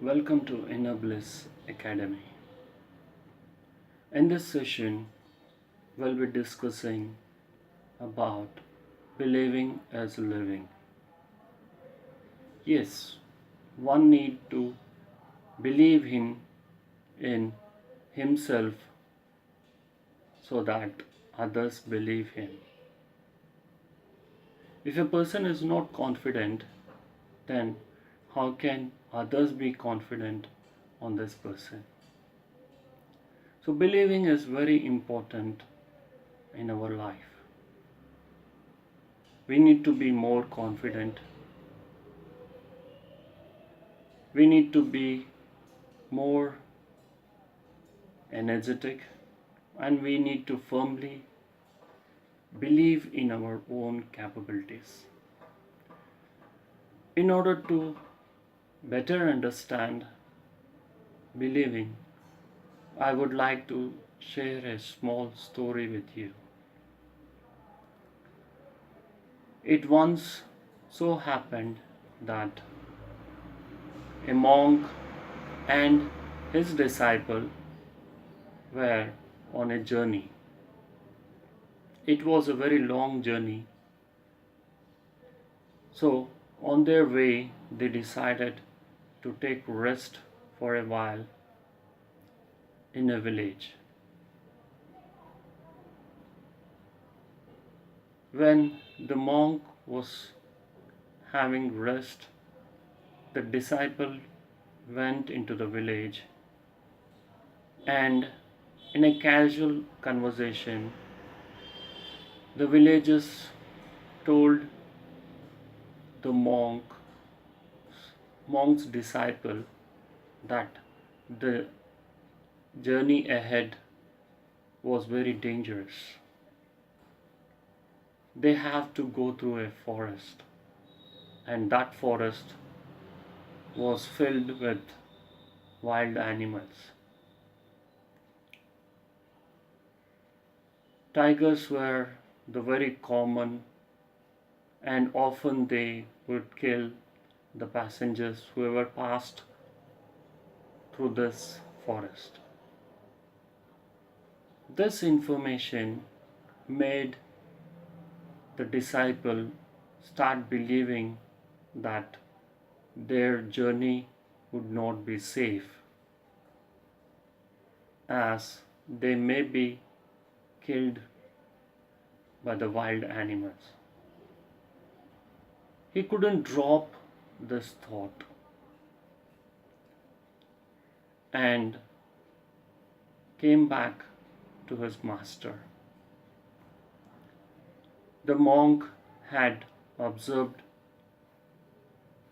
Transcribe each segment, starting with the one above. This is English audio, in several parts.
Welcome to Inner Bliss Academy. In this session, we'll be discussing about believing as living. Yes, one need to believe in himself so that others believe him. If a person is not confident, then how can others be confident on this person? So, believing is very important in our life. We need to be more confident. We need to be more energetic, and we need to firmly believe in our own capabilities. In order to better understand believing, I would like to share a small story with you. It once so happened that a monk and his disciple were on a journey. It was a very long journey. So, on their way, they decided to take rest for a while in a village. When the monk was having rest, the disciple went into the village and, in a casual conversation, the villagers told the monk's disciple that the journey ahead was very dangerous. They have to go through a forest, and that forest was filled with wild animals. Tigers were the very common, and often they would kill the passengers whoever passed through this forest. This information made the disciple start believing that their journey would not be safe, as they may be killed by the wild animals. He couldn't drop this thought and came back to his master. The monk had observed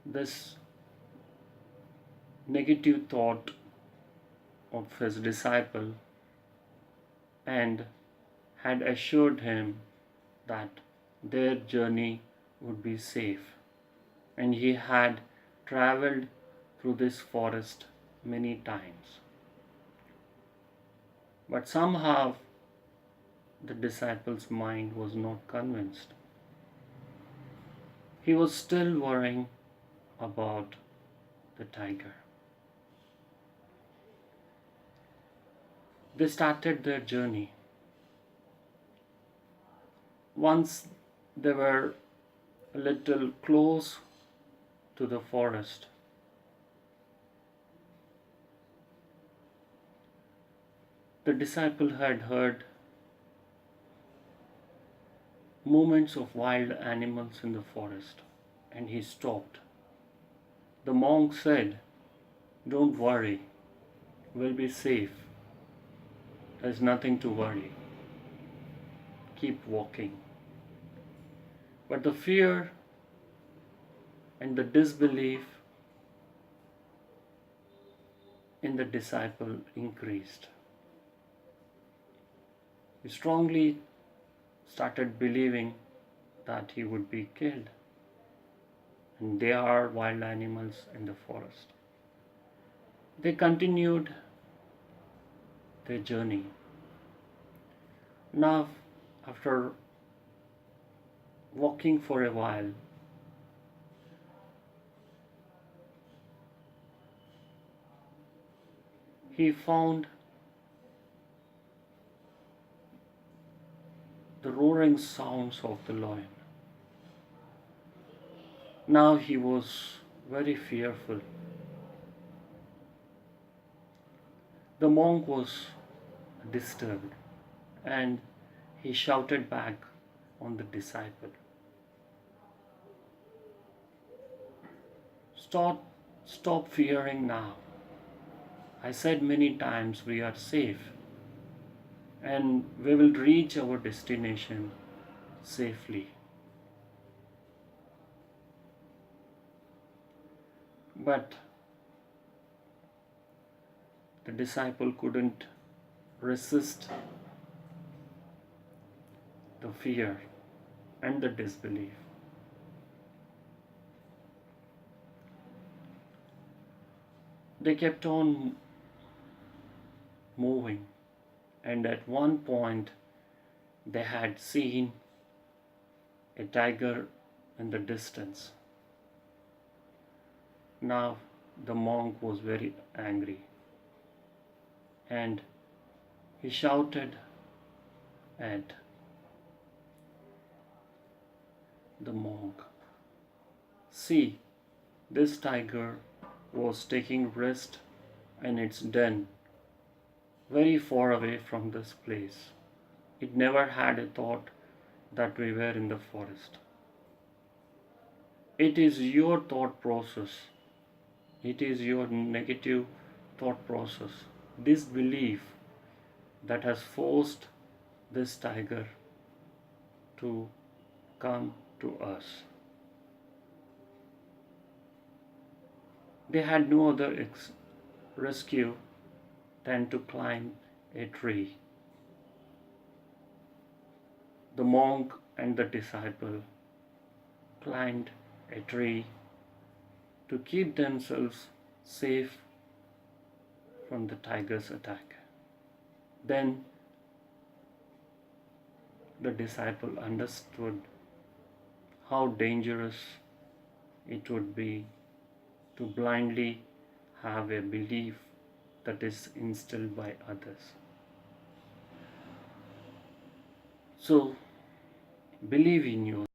this negative thought of his disciple and had assured him that their journey would be safe, and he had traveled through this forest many times. But somehow the disciple's mind was not convinced. He was still worrying about the tiger. They started their journey. Once they were a little close to the forest, the disciple had heard movements of wild animals in the forest, and he stopped. The monk said, "Don't worry, we'll be safe. There's nothing to worry. Keep walking." But the fear and the disbelief in the disciple increased. He strongly started believing that he would be killed, and there are wild animals in the forest. They continued their journey. Now, after walking for a while, he found the roaring sounds of the lion. Now he was very fearful. The monk was disturbed and he shouted back on the disciple, Stop, stop fearing now. I said many times we are safe and we will reach our destination safely. But the disciple couldn't resist the fear and the disbelief. They kept on moving, and at one point they had seen a tiger in the distance. Now the monk was very angry and he shouted at the monk, See, this tiger was taking rest in its den very far away from this place. It never had a thought that we were in the forest. It is your thought process. It is your negative thought process, this belief that has forced this tiger to come to us. They had no other rescue than to climb a tree. The monk and the disciple climbed a tree to keep themselves safe from the tiger's attack. Then the disciple understood how dangerous it would be to blindly have a belief that is instilled by others. So, believe in yourself.